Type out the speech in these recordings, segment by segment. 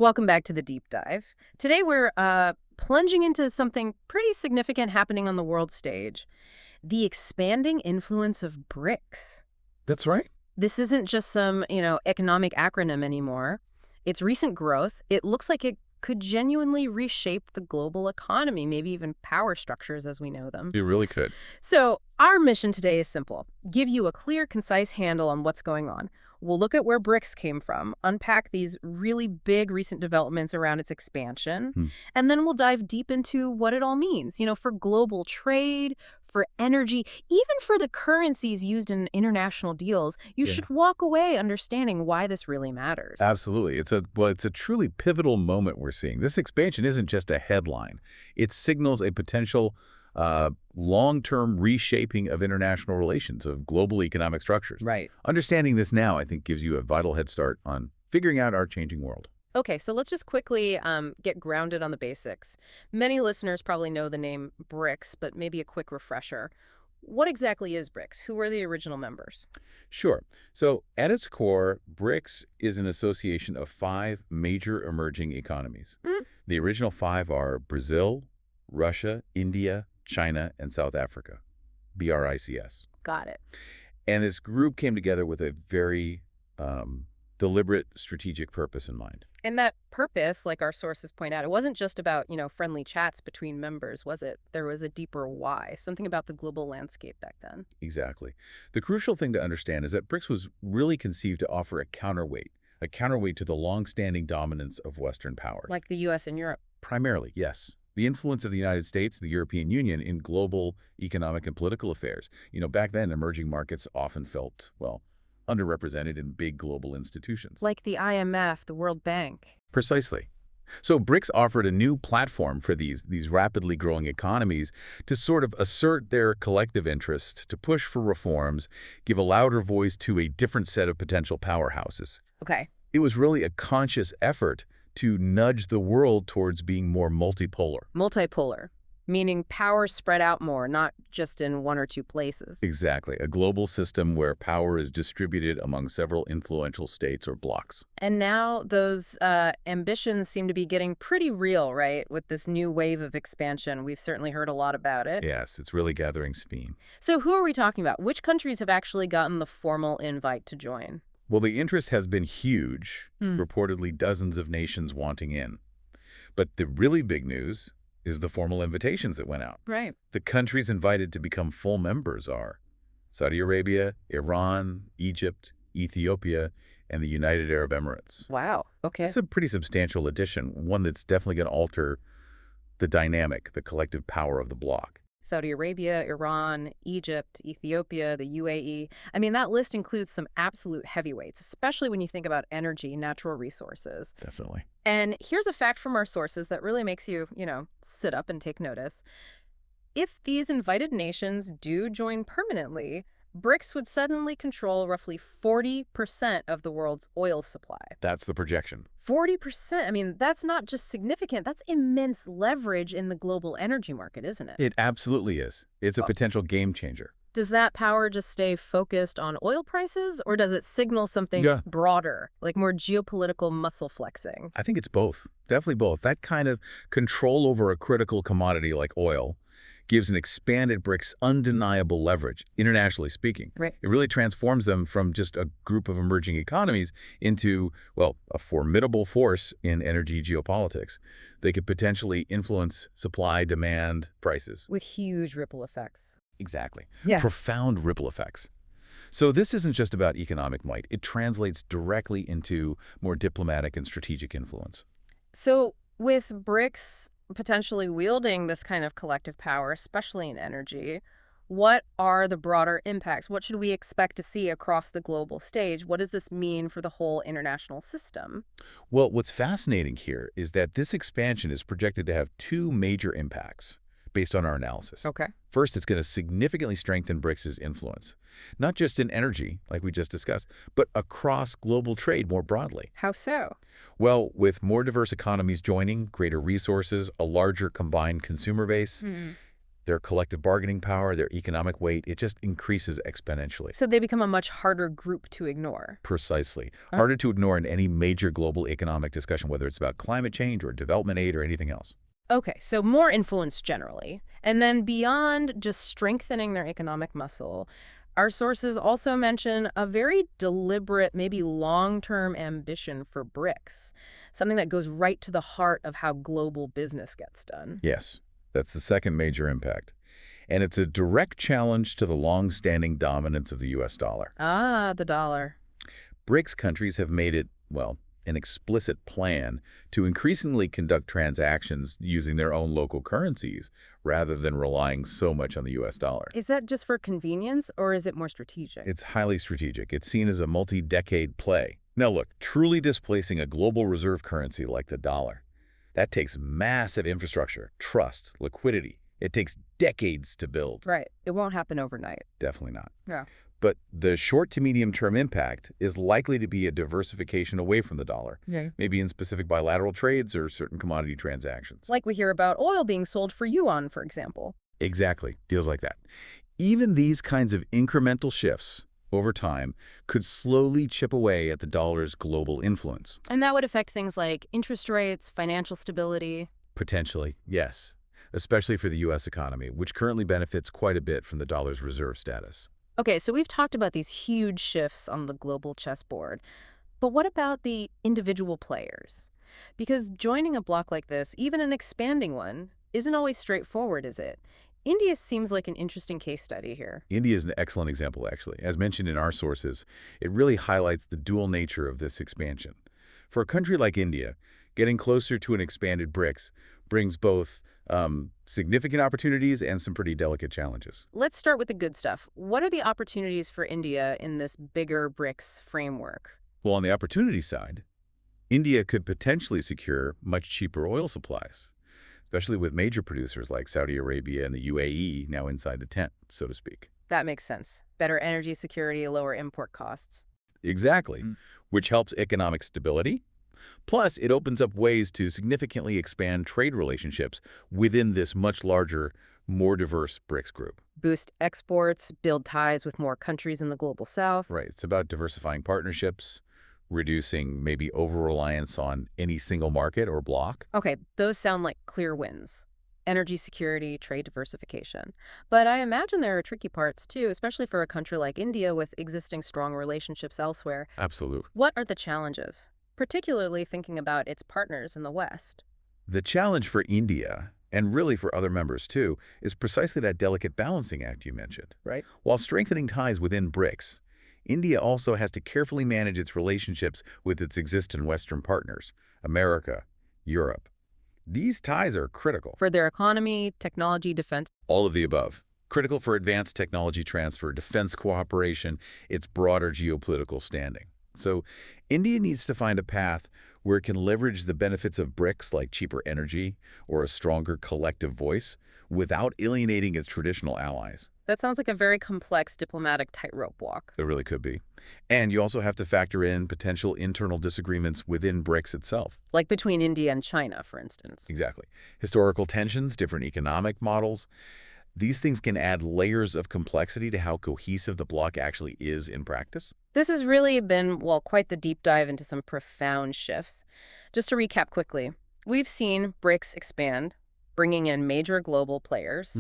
Welcome back to the deep dive. Today we're plunging into something pretty significant happening on the world stage, the expanding influence of BRICS. That's right. This isn't just some, economic acronym anymore. It's recent growth. It looks like it could genuinely reshape the global economy, maybe even power structures as we know them. You really could. So our mission today is simple. Give you a clear, concise handle on what's going on. We'll look at where BRICS came from, unpack these really big recent developments around its expansion, and then we'll dive deep into what it all means, for global trade, for energy, even for the currencies used in international deals. You should walk away understanding why this really matters. Absolutely. It's a truly pivotal moment we're seeing. This expansion isn't just a headline. It signals a potential long-term reshaping of international relations, of global economic structures. Right. Understanding this now, I think, gives you a vital head start on figuring out our changing world. Okay, so let's just quickly get grounded on the basics. Many listeners probably know the name BRICS, but maybe a quick refresher. What exactly is BRICS? Who are the original members? Sure. So at its core, BRICS is an association of 5 major emerging economies. The original 5 are Brazil, Russia, India, China, and South Africa, BRICS. Got it. And this group came together with a very deliberate strategic purpose in mind. And that purpose, like our sources point out, it wasn't just about, friendly chats between members, was it? There was a deeper why, something about the global landscape back then. Exactly. The crucial thing to understand is that BRICS was really conceived to offer a counterweight to the long-standing dominance of Western powers. Like the U.S. and Europe. Primarily, yes. The influence of the United States, the European Union, in global economic and political affairs. Back then, emerging markets often felt, underrepresented in big global institutions. Like the IMF, the World Bank. Precisely. So BRICS offered a new platform for these rapidly growing economies to sort of assert their collective interest, to push for reforms, give a louder voice to a different set of potential powerhouses. Okay. It was really a conscious effort to nudge the world towards being more multipolar. Multipolar, meaning power spread out more, not just in one or two places. Exactly. A global system where power is distributed among several influential states or blocs. And now those ambitions seem to be getting pretty real, right? With this new wave of expansion. We've certainly heard a lot about it. Yes, it's really gathering steam. So who are we talking about? Which countries have actually gotten the formal invite to join? Well, the interest has been huge, reportedly dozens of nations wanting in. But the really big news is the formal invitations that went out. Right. The countries invited to become full members are Saudi Arabia, Iran, Egypt, Ethiopia, and the United Arab Emirates. Wow. Okay. It's a pretty substantial addition, one that's definitely going to alter the dynamic, the collective power of the bloc. Saudi Arabia, Iran, Egypt, Ethiopia, the UAE. I mean, that list includes some absolute heavyweights, especially when you think about energy, natural resources. Definitely. And here's a fact from our sources that really makes you, sit up and take notice. If these invited nations do join permanently, BRICS would suddenly control roughly 40% of the world's oil supply. That's the projection. 40%? I mean, that's not just significant. That's immense leverage in the global energy market, isn't it? It absolutely is. It's a potential game changer. Does that power just stay focused on oil prices, or does it signal something broader, like more geopolitical muscle flexing? I think it's both. Definitely both. That kind of control over a critical commodity like oil gives an expanded BRICS undeniable leverage, internationally speaking. Right. It really transforms them from just a group of emerging economies into, a formidable force in energy geopolitics. They could potentially influence supply, demand, prices. With huge ripple effects. Exactly. Yeah. Profound ripple effects. So this isn't just about economic might. It translates directly into more diplomatic and strategic influence. So with BRICS potentially wielding this kind of collective power, especially in energy, what are the broader impacts? What should we expect to see across the global stage? What does this mean for the whole international system? Well, what's fascinating here is that this expansion is projected to have 2 major impacts based on our analysis. Okay. First, it's going to significantly strengthen BRICS' influence, not just in energy, like we just discussed, but across global trade more broadly. How so? Well, with more diverse economies joining, greater resources, a larger combined consumer base, Their collective bargaining power, their economic weight, it just increases exponentially. So they become a much harder group to ignore. Precisely. Huh? Harder to ignore in any major global economic discussion, whether it's about climate change or development aid or anything else. Okay, so more influence generally. And then beyond just strengthening their economic muscle, our sources also mention a very deliberate, maybe long-term ambition for BRICS, something that goes right to the heart of how global business gets done. Yes, that's the second major impact. And it's a direct challenge to the long-standing dominance of the U.S. dollar. Ah, the dollar. BRICS countries have made it, well, an explicit plan to increasingly conduct transactions using their own local currencies rather than relying so much on the U.S. dollar. Is that just for convenience, or is it more strategic? It's highly strategic. It's seen as a multi-decade play. Now look, truly displacing a global reserve currency like the dollar, that takes massive infrastructure, trust, liquidity. It takes decades to build. Right. It won't happen overnight. Definitely not. Yeah. But the short to medium-term impact is likely to be a diversification away from the dollar, maybe in specific bilateral trades or certain commodity transactions. Like we hear about oil being sold for yuan, for example. Exactly. Deals like that. Even these kinds of incremental shifts over time could slowly chip away at the dollar's global influence. And that would affect things like interest rates, financial stability. Potentially, yes, especially for the U.S. economy, which currently benefits quite a bit from the dollar's reserve status. Okay, so we've talked about these huge shifts on the global chessboard. But what about the individual players? Because joining a bloc like this, even an expanding one, isn't always straightforward, is it? India seems like an interesting case study here. India is an excellent example, actually. As mentioned in our sources, it really highlights the dual nature of this expansion. For a country like India, getting closer to an expanded BRICS brings both significant opportunities and some pretty delicate challenges. Let's start with the good stuff. What are the opportunities for India in this bigger BRICS framework? Well, on the opportunity side, India could potentially secure much cheaper oil supplies, especially with major producers like Saudi Arabia and the UAE now inside the tent, so to speak. That makes sense. Better energy security, lower import costs. Exactly, which helps economic stability. Plus, it opens up ways to significantly expand trade relationships within this much larger, more diverse BRICS group. Boost exports, build ties with more countries in the global south. Right. It's about diversifying partnerships, reducing maybe over-reliance on any single market or bloc. Okay, those sound like clear wins. Energy security, trade diversification. But I imagine there are tricky parts too, especially for a country like India with existing strong relationships elsewhere. Absolutely. What are the challenges? Particularly thinking about its partners in the West. The challenge for India, and really for other members too, is precisely that delicate balancing act you mentioned. Right. While strengthening ties within BRICS, India also has to carefully manage its relationships with its existing Western partners, America, Europe. These ties are critical. For their economy, technology, defense. All of the above. Critical for advanced technology transfer, defense cooperation, its broader geopolitical standing. So India needs to find a path where it can leverage the benefits of BRICS like cheaper energy or a stronger collective voice without alienating its traditional allies. That sounds like a very complex diplomatic tightrope walk. It really could be. And you also have to factor in potential internal disagreements within BRICS itself. Like between India and China, for instance. Exactly. Historical tensions, different economic models. These things can add layers of complexity to how cohesive the bloc actually is in practice. This has really been, well, quite the deep dive into some profound shifts. Just to recap quickly, we've seen BRICS expand, bringing in major global players,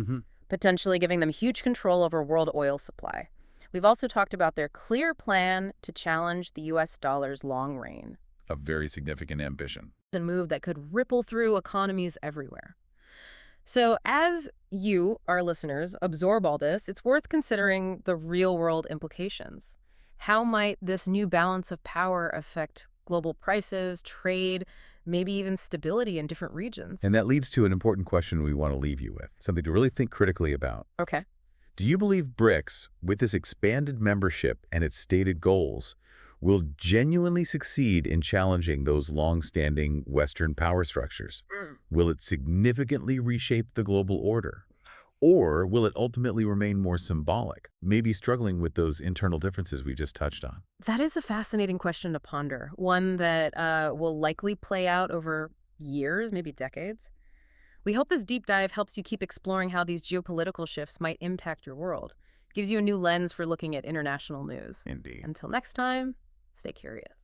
potentially giving them huge control over world oil supply. We've also talked about their clear plan to challenge the U.S. dollar's long reign. A very significant ambition. A move that could ripple through economies everywhere. So as you, our listeners, absorb all this, it's worth considering the real-world implications. How might this new balance of power affect global prices, trade, maybe even stability in different regions? And that leads to an important question we want to leave you with, something to really think critically about. Okay. Do you believe BRICS, with this expanded membership and its stated goals, will genuinely succeed in challenging those long-standing Western power structures? Will it significantly reshape the global order? Or will it ultimately remain more symbolic, maybe struggling with those internal differences we just touched on? That is a fascinating question to ponder, one that will likely play out over years, maybe decades. We hope this deep dive helps you keep exploring how these geopolitical shifts might impact your world. Gives you a new lens for looking at international news. Indeed. Until next time, stay curious.